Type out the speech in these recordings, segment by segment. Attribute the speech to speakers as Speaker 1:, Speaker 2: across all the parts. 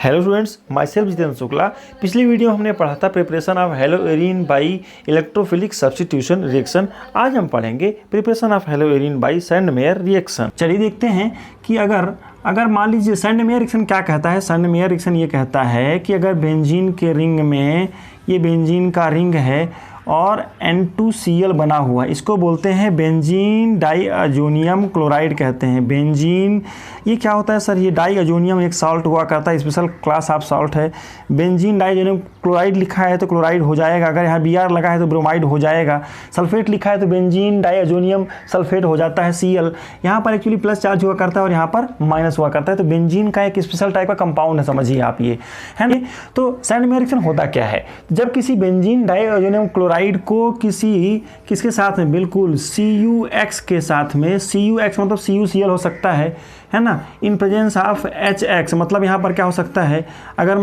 Speaker 1: Hello students, my self Jitendra Shukla. पिछली video हमने पढ़ा था preparation of haloarene by electrophilic substitution reaction. आज हम पढ़ेंगे preparation of haloarene by Sandmeyer reaction. चलिए देखते हैं कि अगर मान लीजिए सैंडमेयर रिएक्शन क्या कहता है। सैंडमेयर रिएक्शन ये कहता है कि अगर बेंजीन के रिंग में, ये बेंजीन का रिंग है और N2Cl बना हुआ, इसको बोलते हैं बेंजीन डाईअजोनियम क्लोराइड कहते हैं। बेंजीन ये क्या होता है सर? ये डाईअजोनियम एक साल्ट हुआ करता है, स्पेशल क्लास ऑफ साल्ट है। बेंजीन डाईअजोनियम क्लोराइड लिखा है तो क्लोराइड हो जाएगा, अगर यहाँ Br लगा है तो ब्रोमाइड हो जाएगा। सल्फेट लिखा है तो बेंजीन डाईअजोनियम सल्फेट हो जाता है Cl। यहाँ पर एक्चुअली प्लस चार्ज हुआ करता है और यहाँ पर माइनस हुआ करता है, तो बेंजीन का एक स्पेशल टाइप का कंपाउंड है, समझिए आप ये है ना। तो सैंडमेयर रिएक्शन होता क्या है? जब किसी बेंजीन डाईअजोनियम क्लोराइड को किसके साथ में, बिल्कुल CuX के साथ में, CuX मतलब CuCl हो सकता है ना, इन प्रेजेंस ऑफ HX, मतलब यहाँ पर क्या हो सकता है, अगर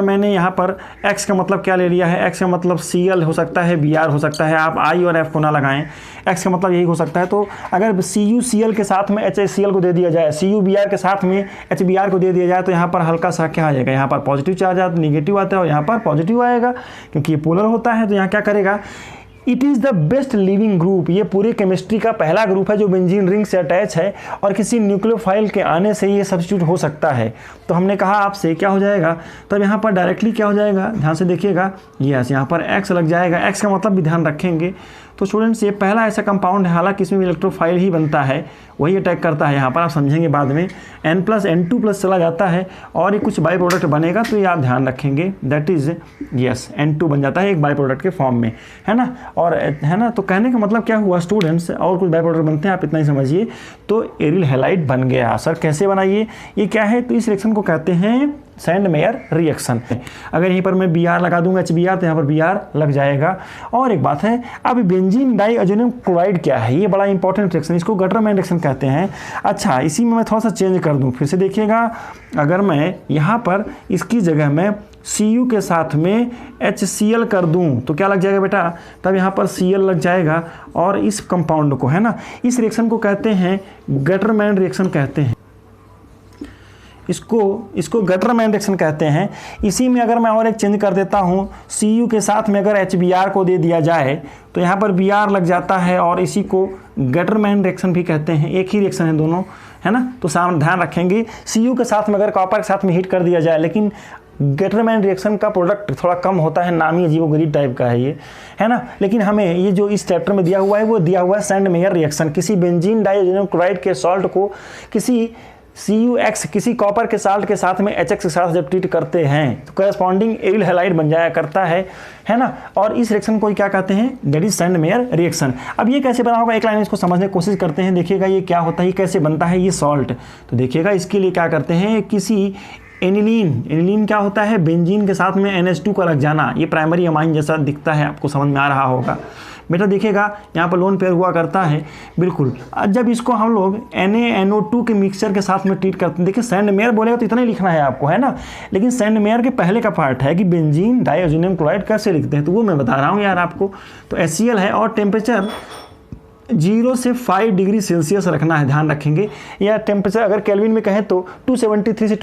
Speaker 1: मैंने यहाँ पर X का मतलब क्या ले लिया है, X का मतलब Cl हो सकता है, Br हो सकता है, आप I और F को ना लगाएं, X का मतलब यही हो सकता है। तो अगर CuCl के साथ में HCl को दे दिया जाए, CuBr के साथ में HBr को दे दिया जाए, तो यहाँ पर हल्का सा क्या आ जाएगा, यहाँ पर पॉजिटिव चार्ज आता है, निगेटिव आता है, और यहाँ पर पॉजिटिव आएगा क्योंकि ये पोलर होता है। तो यहाँ क्या करेगा, it is the best leaving group, ये पूरी केमिस्ट्री का पहला ग्रुप है जो बेंजीन रिंग से अटैच है और किसी न्यूक्लियोफाइल के आने से ये सब्स्टिट्यूट हो सकता है। तो हमने कहा आपसे क्या हो जाएगा, तब यहाँ पर डायरेक्टली क्या हो जाएगा, ध्यान से देखिएगा, यस यहाँ पर X लग जाएगा। X का मतलब भी ध्यान रखेंगे। तो स्टूडेंट्स ये पहला ऐसा कंपाउंड है, हालांकि इसमें इलेक्ट्रोफाइल ही बनता है, वही अटैक करता है, यहाँ पर आप समझेंगे बाद में। N+N2+ चला जाता है और ये कुछ बाई प्रोडक्ट बनेगा, तो ये आप ध्यान रखेंगे, दैट इज़ यस N2 बन जाता है एक बाई प्रोडक्ट के फॉर्म में, है ना। और है ना, तो कहने का मतलब क्या हुआ स्टूडेंट्स, और कुछ बाई प्रोडक्ट बनते हैं, आप इतना ही समझिए। तो एरिल हैलाइड बन गया। सर कैसे बनाइए, ये क्या है? तो इस रिएक्शन को कहते हैं सैंडमेयर रिएक्शन। अगर यहीं पर मैं Br लगा दूंगा HBr, तो यहाँ पर Br लग जाएगा। और एक बात है, अब बेंजीन डाईअजोनियम क्लोराइड क्या है, ये बड़ा इंपॉर्टेंट रिएक्शन, इसको गटरमैन रिएक्शन कहते हैं। अच्छा, इसी में मैं थोड़ा सा चेंज कर दूं, फिर से देखिएगा। अगर मैं यहाँ पर इसकी जगह में Cu के साथ में HCl कर दूं तो क्या लग जाएगा बेटा, तब यहाँ पर Cl लग जाएगा। और इस कंपाउंड को, है ना, इस रिएक्शन को कहते हैं गटरमैन रिएक्शन कहते हैं। इसको गटरमैन रिएक्शन कहते हैं। इसी में अगर मैं और एक चेंज कर देता हूँ, Cu के साथ में अगर HBr को दे दिया जाए तो यहाँ पर Br लग जाता है, और इसी को गटरमैन रिएक्शन भी कहते हैं। एक ही रिएक्शन है दोनों, है ना। तो सामने ध्यान रखेंगे, Cu के साथ में अगर कॉपर के साथ में हीट कर दिया जाए, लेकिन गटरमैन रिएक्शन का प्रोडक्ट थोड़ा कम होता है, नामी अजीबोगरीब टाइप का है ये, है ना। लेकिन हमें ये जो इस चैप्टर में दिया हुआ है, वो दिया हुआ है सैंडमेयर रिएक्शन। किसी बेंजीन डाईअजोनियम क्लोराइड के सॉल्ट को किसी CuX किसी कॉपर के साल्ट के साथ में HX के साथ जब ट्रीट करते हैं तो करस्पॉन्डिंग एरिल हैलाइड बन जाया करता है ना। और इस रिएक्शन को क्या कहते हैं, दैट इज सैंडमेयर रिएक्शन। अब ये कैसे बना होगा, एक लाइन इसको समझने की कोशिश करते हैं। देखिएगा ये क्या होता है, ये कैसे बनता है ये सॉल्ट। तो देखिएगा इसके लिए क्या करते हैं, किसी एनिलीन क्या होता है, बेंजीन के साथ में NH2 का लग जाना, ये प्राइमरी अमाइन जैसा दिखता है, आपको समझ में आ रहा होगा बेटा। देखिएगा यहाँ पर लोन पेयर हुआ करता है, बिल्कुल। जब इसको हम लोग NaNO2 के मिक्सचर के साथ में ट्रीट करते हैं, देखिए सैंडमेयर बोलेगा तो इतना ही लिखना है आपको, है ना। लेकिन सैंडमेयर के पहले का पार्ट है कि बेंजीन डाईअजोनियम क्लोराइड कैसे लिखते हैं, तो वो मैं बता रहा हूँ यार आपको। तो HCl है और टेम्परेचर 0 से 5 डिग्री सेल्सियस रखना है, ध्यान रखेंगे। या टेम्परेचर अगर केल्विन में कहें तो 273 से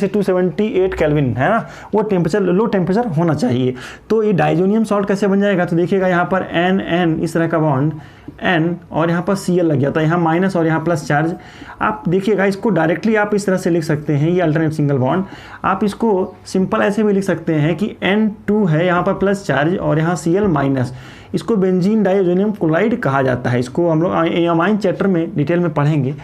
Speaker 1: 278 केल्विन, है ना, वो टेम्परेचर, लो टेम्परेचर होना चाहिए। तो ये डाईअजोनियम सॉल्ट कैसे बन जाएगा, तो देखिएगा यहाँ पर N इस तरह का बॉन्ड N, और यहाँ पर Cl लग जाता है, यहाँ माइनस और यहाँ प्लस चार्ज। आप देखिएगा इसको डायरेक्टली आप इस तरह से लिख सकते हैं, ये अल्टरनेट सिंगल बॉन्ड। आप इसको सिंपल ऐसे भी लिख सकते हैं कि N2 है, यहाँ पर प्लस चार्ज और यहाँ Cl माइनस। इसको बेंजीन डाईअजोनियम क्लोराइड कहा जाता है। इसको हम लोग अमाइन चैप्टर में डिटेल में पढ़ेंगे।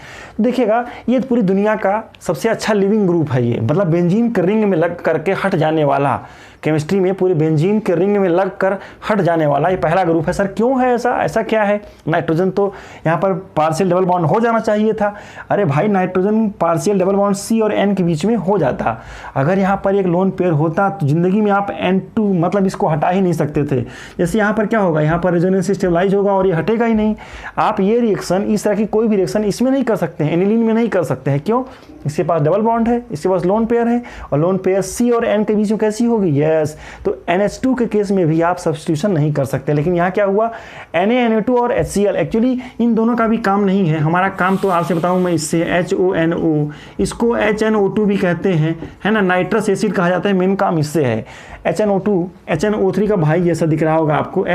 Speaker 1: देखिएगा ये पूरी दुनिया का सबसे अच्छा लिविंग ग्रुप है ये, मतलब बेंजीन के रिंग में लग करके हट जाने वाला, केमिस्ट्री में पूरी बेंजीन के रिंग में लग कर हट जाने वाला ये पहला ग्रुप है। सर क्यों है ऐसा क्या है? नाइट्रोजन तो यहाँ पर पार्शियल डबल बॉन्ड हो जाना चाहिए था। अरे भाई, nitrogen partial double bond C और N के बीच में हो जाता। अगर यहाँ पर एक लोन पेयर होता तो जिंदगी में आप N2 मतलब इसको हटा ही नहीं सकते थे। जैसे यहाँ पर क्या होगा, यहाँ पर रेजोनेंस स्टेबलाइज होगा और ये हटेगा ही नहीं। आप ये रिएक्शन, इस तरह की कोई भी रिएक्शन इसमें नहीं कर सकते हैं, एनिलीन में नहीं कर सकते हैं। क्यों? इसके पास डबल बॉन्ड है, इसके पास लोन पेयर है, और लोन पेयर C और N के बीच में कैसी होगी, यस। तो NH2 के केस में भी आप सब्स्टिट्यूशन नहीं कर सकते। लेकिन यहाँ क्या हुआ, Na, Na2 और HCl, एक्चुअली इन दोनों का भी काम नहीं है। हमारा काम तो आपसे बताऊँ मैं इससे HONO, इसको HNO2 भी कहते हैं, है ना, नाइट्रस एसिड कहा जाता है, मेन काम इससे है। HNO2, HNO3 का भाई जैसा दिख रहा होगा आपको,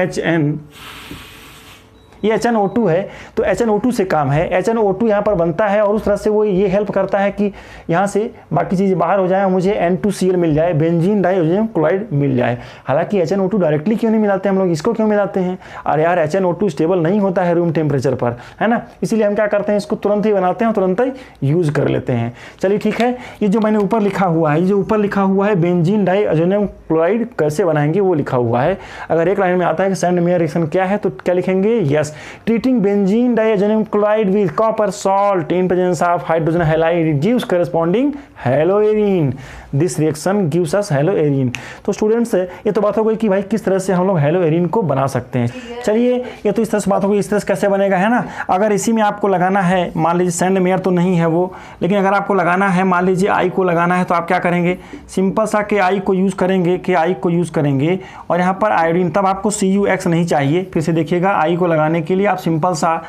Speaker 1: ये HNO2 है, तो HNO2 से काम है। HNO2 यहाँ पर बनता है और उस तरह से वो ये हेल्प करता है कि यहाँ से बाकी चीज़ें बाहर हो जाए और मुझे N2Cl मिल जाए, बेंजीन डाइऑक्सीजन क्लोराइड मिल जाए। हालांकि HNO2 डायरेक्टली क्यों नहीं मिलाते हम लोग, इसको क्यों मिलाते हैं, अरे यार HNO2 स्टेबल नहीं होता है रूम टेम्परेचर पर, है ना, इसीलिए हम क्या करते हैं, इसको तुरंत ही बनाते हैं और तुरंत ही यूज़ कर लेते हैं। चलिए ठीक है, ये जो मैंने ऊपर लिखा हुआ है, ये जो ऊपर लिखा हुआ है बेंजीन डाइऑक्सीजन क्लोराइड कैसे बनाएंगे वो लिखा हुआ है। अगर एक लाइन में आता है कि सैंड-मेयर रिएक्शन क्या है तो क्या लिखेंगे, yes, treating benzene diazoxide chloride with copper salt in presence of hydrogen halide gives corresponding haloarine. This reaction gives us haloarine. तो स्टूडेंट्स ये तो बात हो गई कि भाई किस तरह से हम लोग हेलोएरिन को बना सकते हैं। चलिए ये तो इस तरह से बात हो गई, इस तरह से कैसे बनेगा, है ना। अगर इसी में आपको लगाना है, मान लीजिए सैंड-मेयर तो नहीं है वो, लेकिन अगर आपको लगाना है, मान लीजिए आई को लगाना है, तो आप क्या करेंगे, सिंपल सा के आई को यूज़ करेंगे, के आई को यूज़ करेंगे, और यहाँ पर आयोडीन, तब आपको CuX नहीं चाहिए। फिर से देखिएगा, आई को लगाने के लिए आप सिंपल सा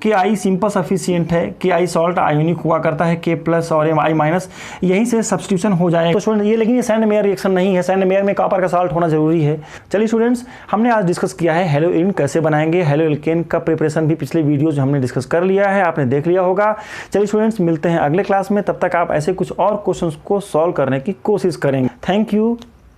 Speaker 1: के आई सिंपल सफिशियंट है, के आई सॉल्ट आयोनिक हुआ करता है, के प्लस और आई माइनस, यहीं से सब्स्टिट्यूशन हो जाएगा। तो स्टूडेंट ये, लेकिन ये सैंड-मेयर रिएक्शन नहीं है, सैंड-मेयर में कॉपर का साल्ट होना जरूरी है। चलिए स्टूडेंट्स, हमने आज डिस्कस किया है हेलोएरिन कैसे बनाएंगे, हेलो एल्केन का प्रिपरेशन भी पिछले वीडियो जो हमने डिस्कस कर लिया है, आपने देख लिया होगा। चलिए स्टूडेंट्स, मिलते हैं अगले क्लास में, तब तक आप ऐसे कुछ और क्वेश्चंस को सॉल्व करने की कोशिश करेंगे। Thank you.